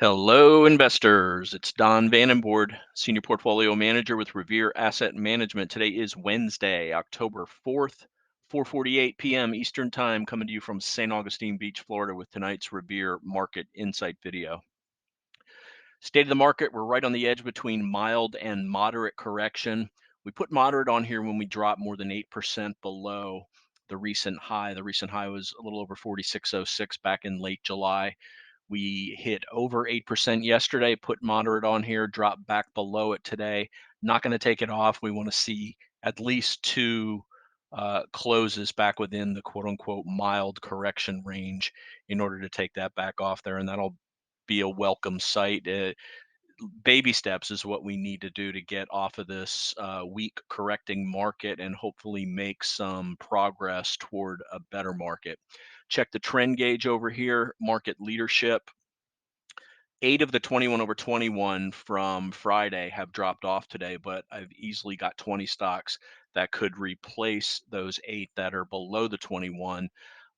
Hello, investors. It's Don Vandenbord, Senior Portfolio Manager with Revere Asset Management. Today is Wednesday, October 4th, 4:48 p.m. Eastern Time, coming to you from St. Augustine Beach, Florida, with tonight's Revere Market Insight video. State of the market, we're right on the edge between mild and moderate correction. We put moderate on here when we dropped more than 8% below the recent high. The recent high was a little over 46.06 back in late July. We hit over 8% yesterday, put moderate on here, dropped back below it today. Not going to take it off. We want to see at least two closes back within the quote unquote mild correction range in order to take that back off there. And that'll be a welcome sight. Baby steps is what we need to do to get off of this weak correcting market and hopefully make some progress toward a better market. Check the trend gauge over here, market leadership. 8 of the 21 over 21 from Friday have dropped off today, but I've easily got 20 stocks that could replace those 8 that are below the 21.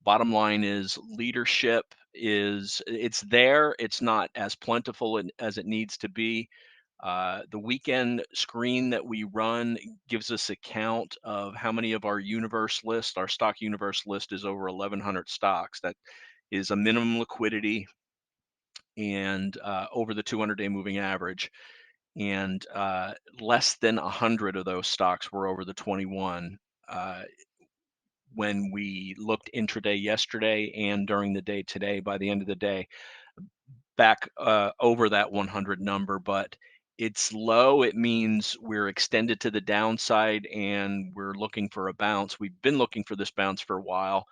Bottom line is leadership it's there. It's not as plentiful as it needs to be. The weekend screen that we run gives us a count of how many of our universe list, our stock universe list is over 1,100 stocks. That is a minimum liquidity and over the 200-day moving average. And less than 100 of those stocks were over the 21 when we looked intraday yesterday and during the day today. By the end of the day, back over that 100 number, but it's low. It means we're extended to the downside and we're looking for a bounce. We've been looking for this bounce for a while.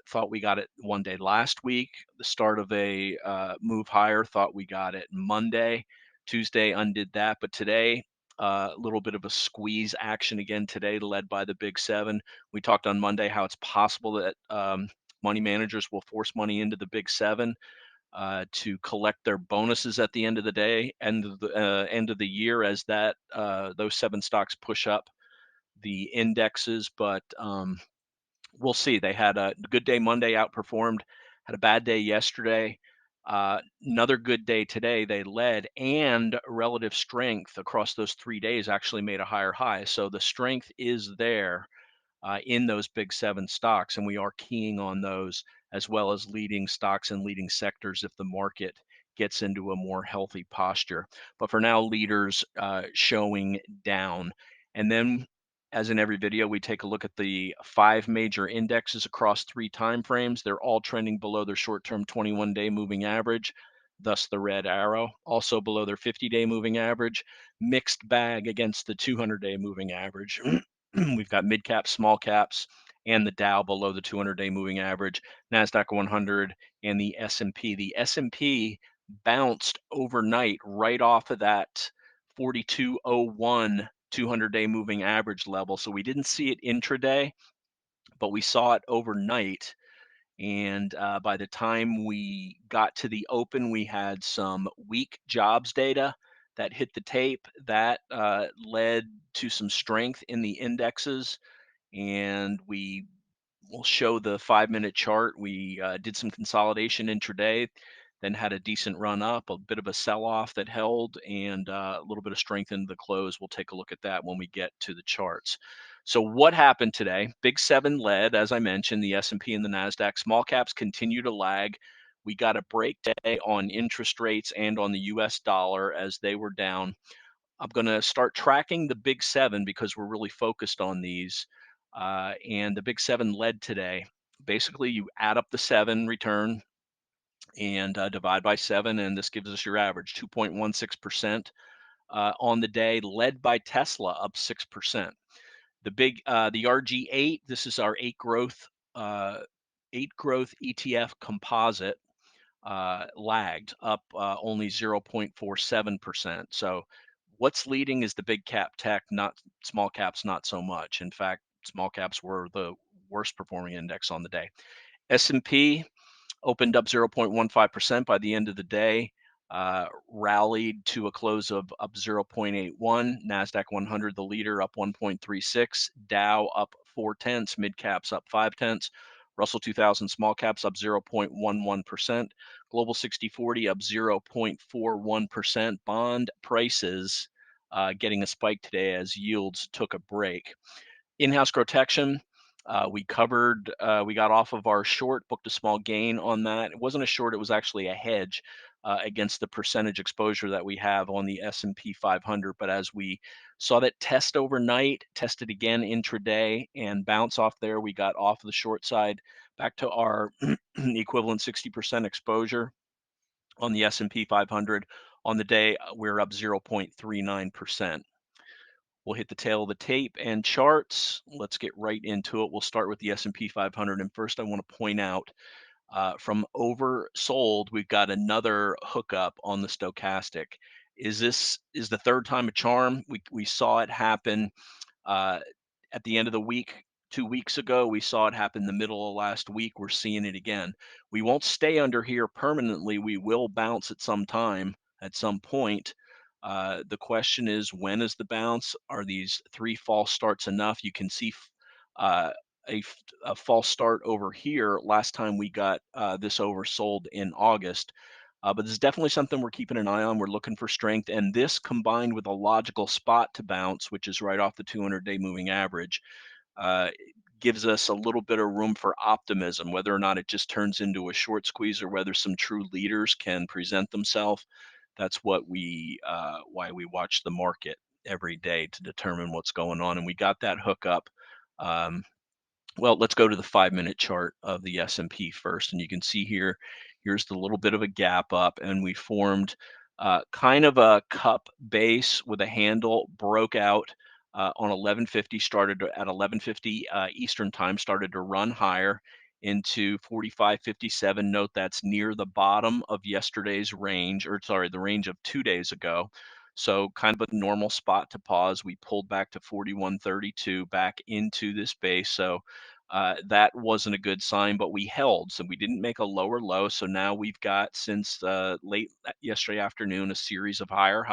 Thought we got it one day last week, the start of a move higher. Thought we got it Monday. Tuesday undid that, but today a little bit of a squeeze action again today, led by the Big-7. We talked on Monday how it's possible that money managers will force money into the Big-7 to collect their bonuses at the end of the day, end of the year, as that those 7 stocks push up the indexes. But we'll see. They had a good day Monday, outperformed. Had a bad day yesterday. Another good day today. They led, and relative strength across those 3 days actually made a higher high. So the strength is there in those Big-7 stocks, and we are keying on those as well as leading stocks and leading sectors if the market gets into a more healthy posture. But for now, leaders showing down. And then, as in every video, we take a look at the 5 major indexes across 3 time frames. They're all trending below their short-term 21-day moving average, thus the red arrow. Also below their 50-day moving average. Mixed bag against the 200-day moving average. We've got mid caps, small caps, and the Dow below the 200-day moving average, NASDAQ 100, and the S&P. The S&P bounced overnight right off of that 4201 200-day moving average level. So we didn't see it intraday, but we saw it overnight. And by the time we got to the open, we had some weak jobs data that hit the tape. That led to some strength in the indexes. And we will show the 5-minute chart. We did some consolidation intraday, then had a decent run up, a bit of a sell-off that held, and a little bit of strength into the close. We'll take a look at that when we get to the charts. So what happened today? Big-7 led, as I mentioned, the S&P and the NASDAQ. Small caps continue to lag. We got a break today on interest rates and on the US dollar as they were down. I'm going to start tracking the Big-7 because we're really focused on these. And the Big-7 led today. Basically, you add up the 7 return and divide by 7, and this gives us your average, 2.16% on the day, led by Tesla, up 6%. The RG8, this is our 8 growth ETF composite, lagged up only 0.47%. So what's leading is the big cap tech, not small caps, not so much. In fact, small caps were the worst performing index on the day. S&P opened up 0.15% by the end of the day, rallied to a close of up 0.81. NASDAQ 100, the leader, up 1.36. Dow up 0.4. Mid caps up 0.5. Russell 2000 small caps up 0.11%. Global 60/40 up 0.41%. Bond prices getting a spike today as yields took a break. In-house GROTECTION, we covered, we got off of our short, booked a small gain on that. It wasn't a short, it was actually a hedge against the percentage exposure that we have on the S&P 500. But as we saw that test overnight, tested again intraday and bounce off there, we got off the short side back to our equivalent 60% exposure on the S&P 500. On the day, we're up 0.39%. We'll hit the tail of the tape and charts. Let's get right into it. We'll start with the S&P 500. And first, I want to point out from oversold, we've got another hookup on the stochastic. Is the third time a charm? We saw it happen uh, at the end of the week. 2 weeks ago, we saw it happen the middle of last week. We're seeing it again. We won't stay under here permanently. We will bounce at some time, at some point. The question is, when is the bounce? Are these three false starts enough? You can see uh, a false start over here last time we got this oversold in August. But this is definitely something we're keeping an eye on. We're looking for strength. And this combined with a logical spot to bounce, which is right off the 200-day moving average, uh, gives us a little bit of room for optimism, whether or not it just turns into a short squeeze or whether some true leaders can present themselves. That's what why we watch the market every day to determine what's going on. And we got that hookup. Um, well, let's go to the 5-minute chart of the S&P first, and you can see here, here's the little bit of a gap up, and we formed kind of a cup base with a handle, broke out on 1150, at 1150 Eastern time, started to run higher into 45.57. Note that's near the bottom of yesterday's range, or sorry, the range of 2 days ago. So kind of a normal spot to pause. We pulled back to 41.32, back into this base. So that wasn't a good sign, but we held. So we didn't make a lower low. So now we've got, since late yesterday afternoon, a series of higher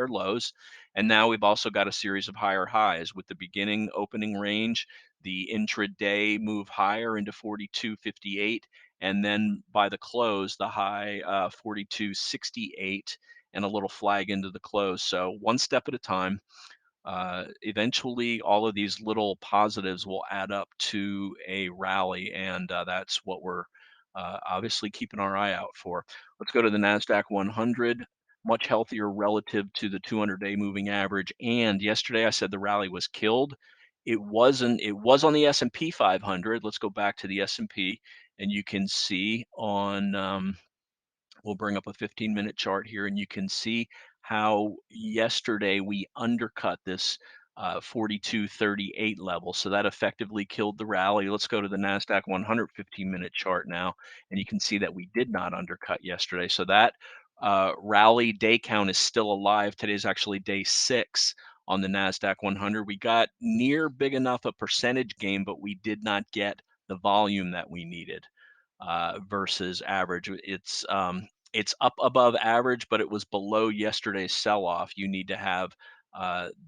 lows. And now we've also got a series of higher highs with the beginning opening range, the intraday move higher into 42.58. And then by the close, the high 42.68 and a little flag into the close. So one step at a time. Eventually all of these little positives will add up to a rally, and that's what we're obviously keeping our eye out for. Let's go to the NASDAQ 100, much healthier relative to the 200-day moving average. And yesterday I said the rally was killed. It wasn't. It was on the S&P 500. Let's go back to the S&P, and you can see on we'll bring up a 15-minute chart here, and you can see how yesterday we undercut this 42.38 level. So that effectively killed the rally. Let's go to the NASDAQ 100 15-minute chart now, and you can see that we did not undercut yesterday. So that rally day count is still alive. Today's actually day 6 on the NASDAQ 100. We got near big enough a percentage gain, but we did not get the volume that we needed versus average. It's up above average, but it was below yesterday's sell-off. You need to have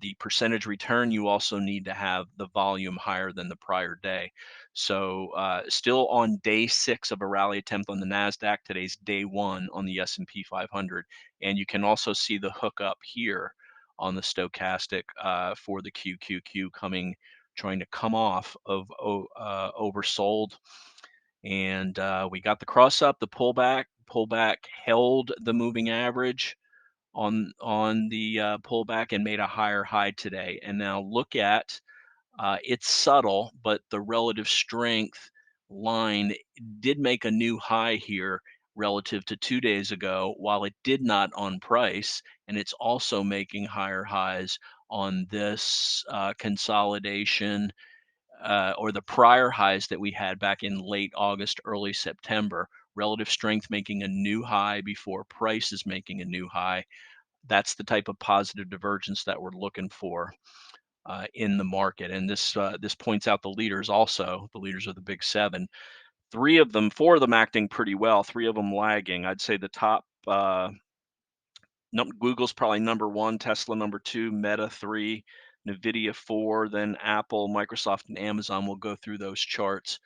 the percentage return. You also need to have the volume higher than the prior day. So still on day 6 of a rally attempt on the Nasdaq. Today's day 1 on the S&P 500, and you can also see the hookup here on the stochastic for the QQQ trying to come off of oversold. And we got the cross up, the pullback held the moving average on the pullback and made a higher high today. And now look at it's subtle, but the relative strength line did make a new high here relative to 2 days ago, while it did not on price, and it's also making higher highs on this consolidation or the prior highs that we had back in late August, early September. Relative strength making a new high before price is making a new high. That's the type of positive divergence that we're looking for in the market. And this points out the leaders also, the leaders of the Big-7. 4 of them acting pretty well, 3 of them lagging. I'd say the top Google's probably number 1, Tesla number 2, Meta 3, Nvidia 4, then Apple, Microsoft, and Amazon. We'll go through those charts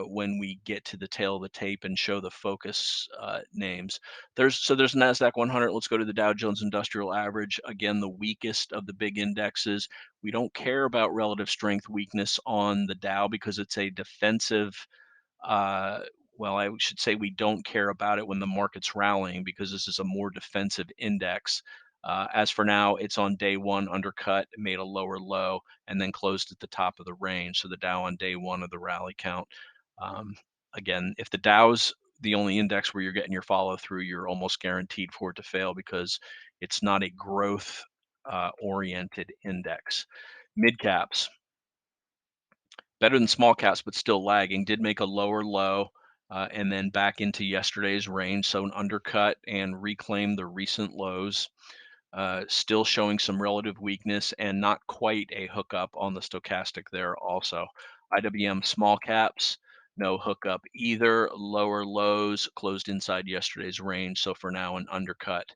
when we get to the tail of the tape and show the focus names. There's NASDAQ 100. Let's go to the Dow Jones Industrial Average. Again, the weakest of the big indexes. We don't care about relative strength weakness on the Dow because it's a defensive uh, well, I should say we don't care about it when the market's rallying because this is a more defensive index. As for now, it's on day one undercut, made a lower low, and then closed at the top of the range. So the Dow on day one of the rally count. Um, Again, if the Dow's the only index where you're getting your follow through, you're almost guaranteed for it to fail because it's not a growth oriented index. Mid caps better than small caps, but still lagging. Did make a lower low and then back into yesterday's range. So an undercut and reclaim the recent lows. Still showing some relative weakness and not quite a hookup on the stochastic there also. IWM small caps, no hookup either. Lower lows closed inside yesterday's range. So for now, an undercut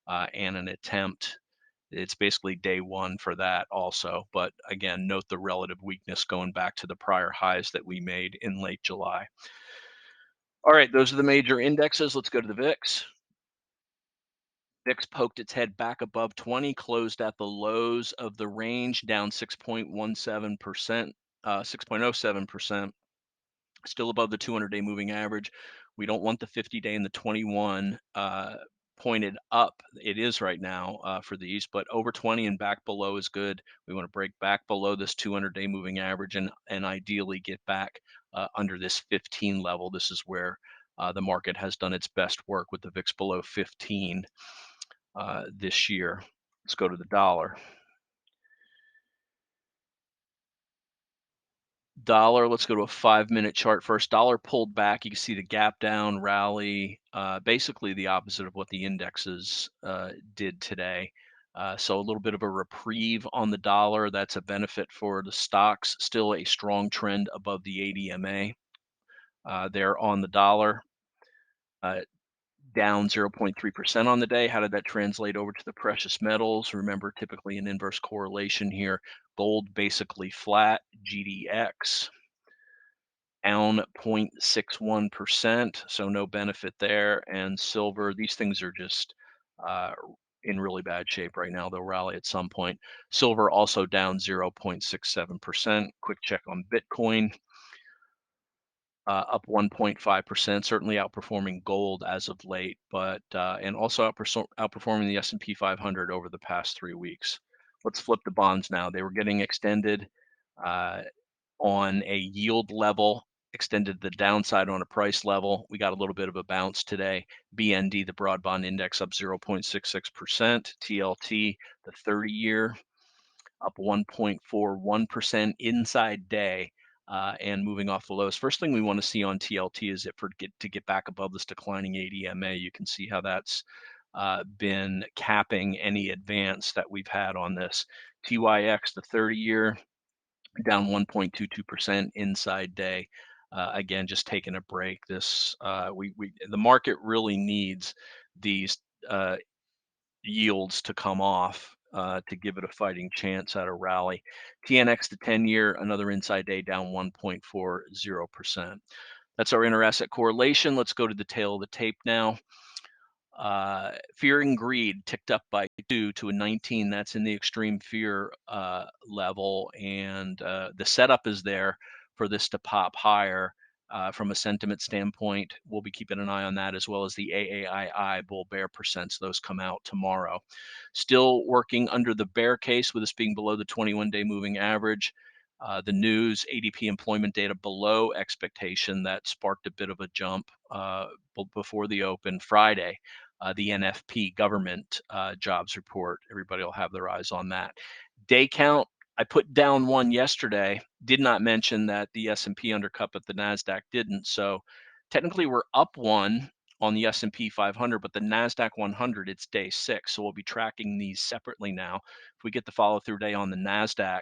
and an attempt. It's basically day one for that also. But again, note the relative weakness going back to the prior highs that we made in late July. All right, those are the major indexes. Let's go to the VIX. VIX poked its head back above 20, closed at the lows of the range, down 6.17%, 6.07%, still above the 200-day moving average. We don't want the 50-day and the 21 pointed up. It is right now for these, but over 20 and back below is good. We want to break back below this 200-day moving average and ideally get back under this 15 level. This is where the market has done its best work with the VIX below 15 this year. Let's go to the dollar. Dollar, let's go to a 5-minute chart first. Dollar pulled back. You can see the gap down rally, basically the opposite of what the indexes did today. So a little bit of a reprieve on the dollar. That's a benefit for the stocks. Still a strong trend above the 80 MA there on the dollar. Down 0.3% on the day. How did that translate over to the precious metals? Remember, typically an inverse correlation here. Gold basically flat. GDX down 0.61%, so no benefit there. And silver, these things are just uh, in really bad shape right now. They'll rally at some point. Silver also down 0.67%. Quick check on Bitcoin, up 1.5%, certainly outperforming gold as of late, but and also outperforming the S&P 500 over the past 3 weeks. Let's flip the bonds now. They were getting extended. Uh, on a yield level, extended the downside on a price level. We got a little bit of a bounce today. BND, the broad bond index, up 0.66%. TLT, the 30-year, up 1.41% inside day. And moving off the lows. First thing we want to see on TLT is it to get back above this declining 80 MA. You can see how that's been capping any advance that we've had on this. TYX, the 30-year, down 1.22% inside day. Again, just taking a break. This the market really needs these yields to come off to give it a fighting chance at a rally. TNX, the 10-year, another inside day, down 1.40%. That's our inter-asset correlation. Let's go to the tail of the tape now. Fear and greed ticked up by 2 to a 19. That's in the extreme fear level, and the setup is there for this to pop higher from a sentiment standpoint. We'll be keeping an eye on that, as well as the AAII bull bear percents. Those come out tomorrow. Still working under the bear case with us being below the 21-day moving average. The news, ADP employment data below expectation, that sparked a bit of a jump before the open Friday. The NFP government jobs report. Everybody will have their eyes on that. Day count, I put down one yesterday. Did not mention that the S&P undercut, but the NASDAQ didn't. So technically we're up one on the S&P 500, but the NASDAQ 100, it's day 6. So we'll be tracking these separately now. If we get the follow through day on the NASDAQ,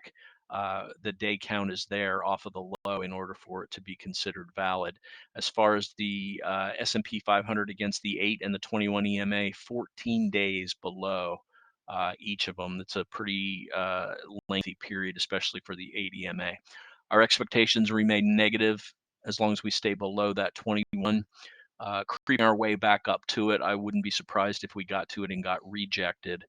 the day count is there off of the low in order for it to be considered valid. As far as the S&P 500 against the 8 and the 21 EMA, 14 days below each of them. That's a pretty lengthy period, especially for the 8 EMA. Our expectations remain negative as long as we stay below that 21, creeping our way back up to it. I wouldn't be surprised if we got to it and got rejected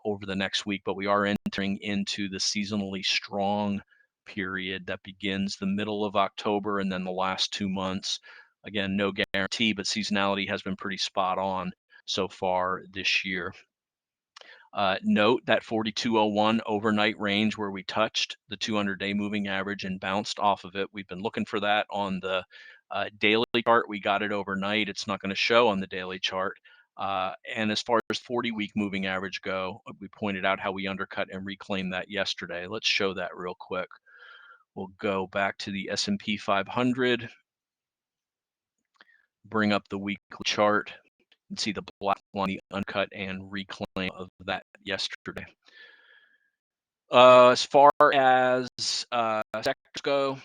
over the next week, but we are entering into the seasonally strong period that begins the middle of October and then the last 2 months. Again, no guarantee, but seasonality has been pretty spot on so far this year. Note that 4201 overnight range where we touched the 200-day moving average and bounced off of it. We've been looking for that on the daily chart. We got it overnight. It's not going to show on the daily chart. And as far as 40-week moving average go, we pointed out how we undercut and reclaimed that yesterday. Let's show that real quick. We'll go back to the S&P 500, bring up the weekly chart, and see the black line, the uncut and reclaim of that yesterday. As far as sectors go,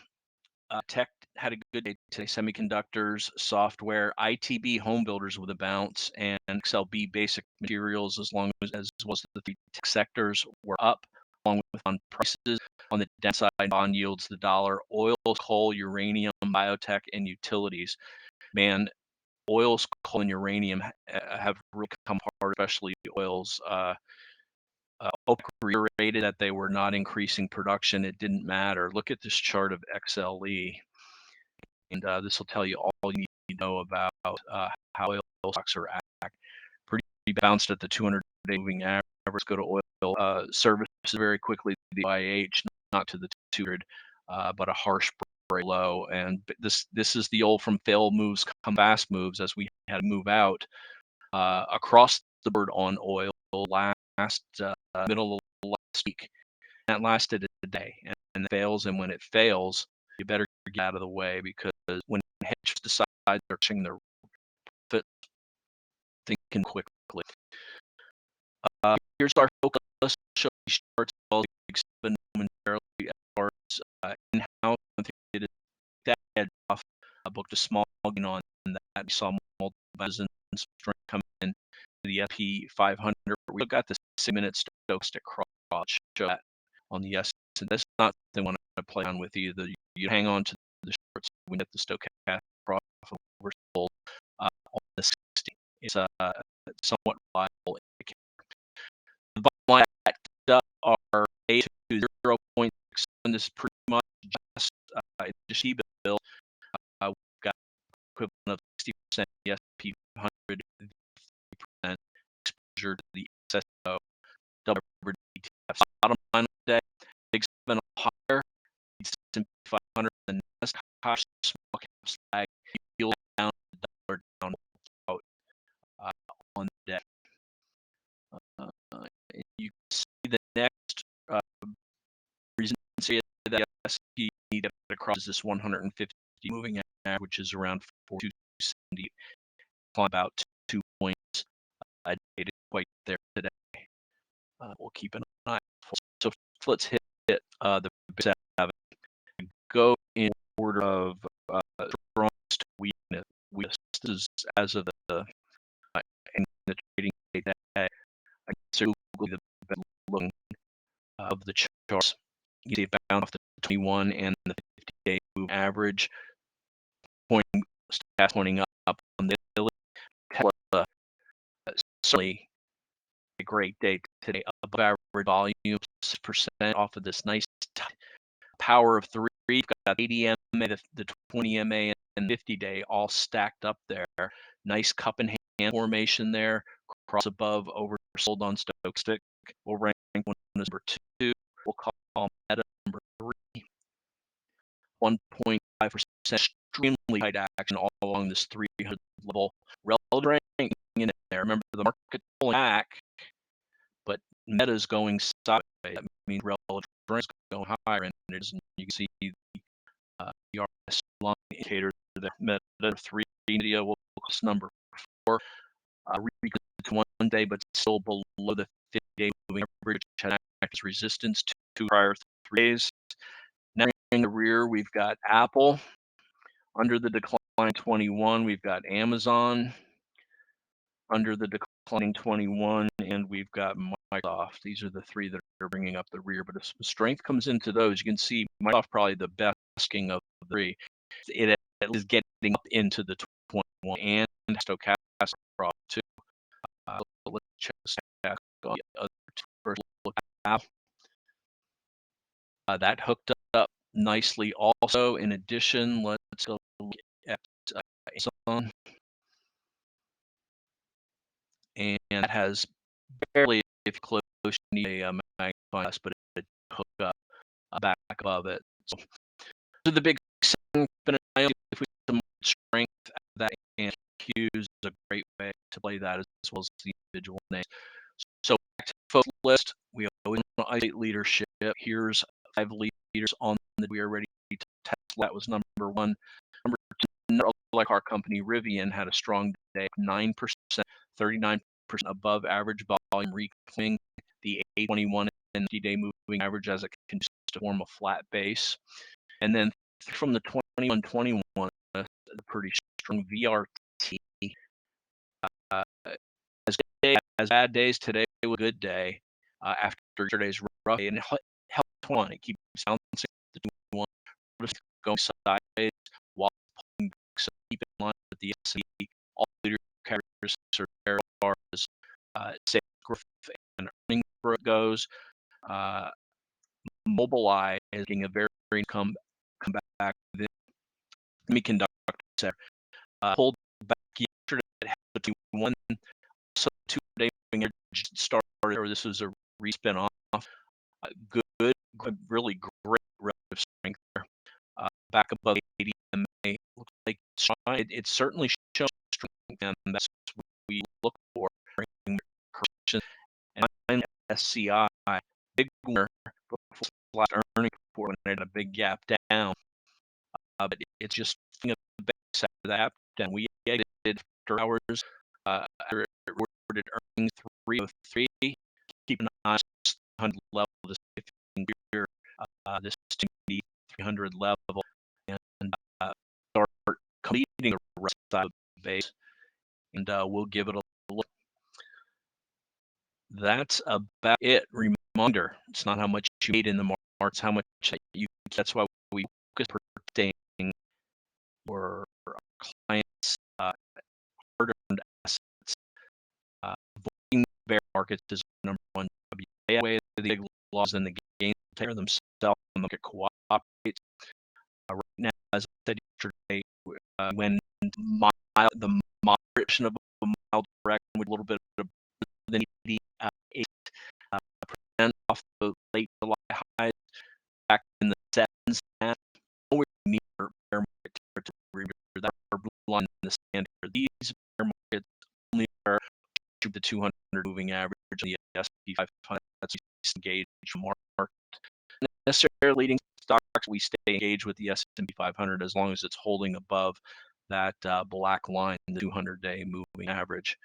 tech had a good day today. Semiconductors, software, ITB, home builders with a bounce, and XLB basic materials, as well as the three tech sectors were up, along with on prices. On the downside, bond yields, the dollar, oil, coal, uranium, biotech, and utilities. Man, oils, coal, and uranium have really come hard, especially oils. OPEC reiterated that they were not increasing production. It didn't matter. Look at this chart of XLE, and this will tell you all you need to know about how oil stocks are acting. Pretty bounced at the 200-day moving average. Go to oil services very quickly. The IH, not to the 200, but a harsh break low. And this is the old from fail moves come fast moves, as we had to move out across the board on oil last middle of last week. That lasted a day, and it fails. And when it fails, you better get out of the way, because when hedges decide they're pushing their profit, thinking quickly. Here's our focus. Let's show these charts all Big-7 momentarily. As far as in-house, that edge off, booked a small gain on that. We saw multiple buys and strength come in to the S&P 500. We got the 6-minute stochastic cross show that on the S. And that's not the one I play on with you. You hang on to the shorts when you get the stochastic cross oversold on the 60. It's somewhat reliable indicator. The bottom line are A to 0.6. This is pretty much just T-bill. We've got equivalent of 60% the S&P 500, 3% exposure to the SSO, double ETFs. Bottom line of the day, Big-7 higher, S&P 500, the Nasdaq higher, small caps lag, yield down, dollar down out on the day. You can see the next resistance that the S&P need to get across is this 150 moving average, which is around 4270, about 2 points. I dated quite there today. We'll keep an eye. So let's hit the Big-7. Go in order of strongest weakness. This is as of the trading day. I guess Google the looking of the charts. You see it bound off the 21 and the 50-day move average, pointing up on the daily. Certainly a great day today, above average volume, 6% off of this nice power of 3. We've got 80 MA, the 20 MA, and 50-day all stacked up there. Nice cup and hand formation there. Cross above, oversold on stochastic. We'll rank one as number 2. We'll call meta number 3. 1.5%, extremely tight action all along this 300 level. Relative ranking in there. Remember, the market pulling back, but meta is going sideways. That means relative strength is going higher, and it is. You can see the RS line indicator there. Meta 3, India will cost number 4. To 1 day, but still below the 50-day moving average, which had acted as resistance to prior 3 days. Now in the rear, we've got Apple. Under the decline 21, we've got Amazon. Under the declining 21, and we've got Microsoft. These are the 3 that are bringing up the rear, but if strength comes into those, you can see Microsoft probably the best king of the 3. It at least getting up into the 21 and stochastic across too. Let's check the stochastic on the other two first. Look at that hooked up nicely. Also, in addition, let's go look at Amazon, and that has barely, if you close, you need a magnifying glass, but it hooked up back above it. So the big seven, but if we get some strength out of that, and Q is a great way to play that as well as the individual names. So back to the focus list, we always want to isolate leadership. Here's 5 leaders on that we are ready to test. That was number 1. Number 2, like our company Rivian had a strong day, 9%, 39% above average volume, reclaiming the 821 and 90-day moving average as it continues to form a flat base. And then from the 21-21, a pretty strong VRT. As bad days, today was a good day after yesterday's rough day, and it held 21. It keeps bouncing the 21, going sideways while pulling back. So keep in line with the S&P. All leader characteristics are there as far as sales growth and earnings growth goes. Mobileye is getting a very come back. The semiconductor sector pulled back yesterday. It had to 1 so 2-day moving average started, or this was a respin off. Good, really great relative strength there. Back above 80 MA. Looks like it certainly shows strength, and that's what we look for. Correction and SCI, big winner before last earnings report when it had a big gap down. But it's just the base of that down. We exited after hours. After it reported earnings 303. Keep an eye on 100 level. This year, this 300 level, and start completing the rest of the base, and we'll give it a look. That's about it. Reminder: it's not how much you made in the markets, how much you. That's why we focus on protecting your clients' hard-earned assets. Avoiding bear markets is number 1. Stay away the big laws and the gains take care of themselves. The market cooperates. Right now, as I said yesterday, when the moderation of a mild correction with a little bit of than 8% off the late July highs back in the sevens, and nowhere near bear market territory. That are blue line in the sand here. These bear markets only are the 200 moving average of the S&P 500. That's engaged market. Necessarily leading stocks, we stay engaged with the S&P 500 as long as it's holding above that black line, the 200-day moving average.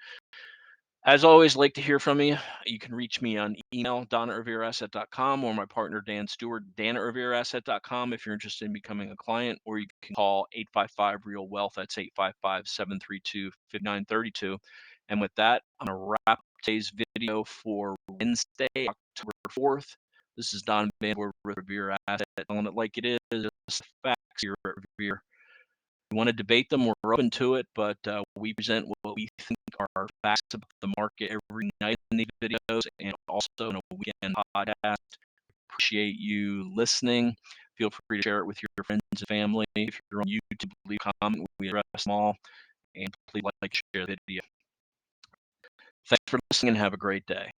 As always, like to hear from you. You can reach me on email, don@revereasset.com, or my partner, Dan Stewart, dan@revereasset.com if you're interested in becoming a client, or you can call 855-REAL-WEALTH. That's 855-732-5932. And with that, I'm going to wrap today's video for Wednesday, October 4th. This is Don Vandenbord with Revere Asset, telling it like it is. Just facts here at Revere. You want to debate them, we're open to it, but we present what we think are facts about the market every night in these videos and also in a weekend podcast. Appreciate you listening. Feel free to share it with your friends and family. If you're on YouTube, leave a comment. We address them all. And please like, share the video. Thanks for listening and have a great day.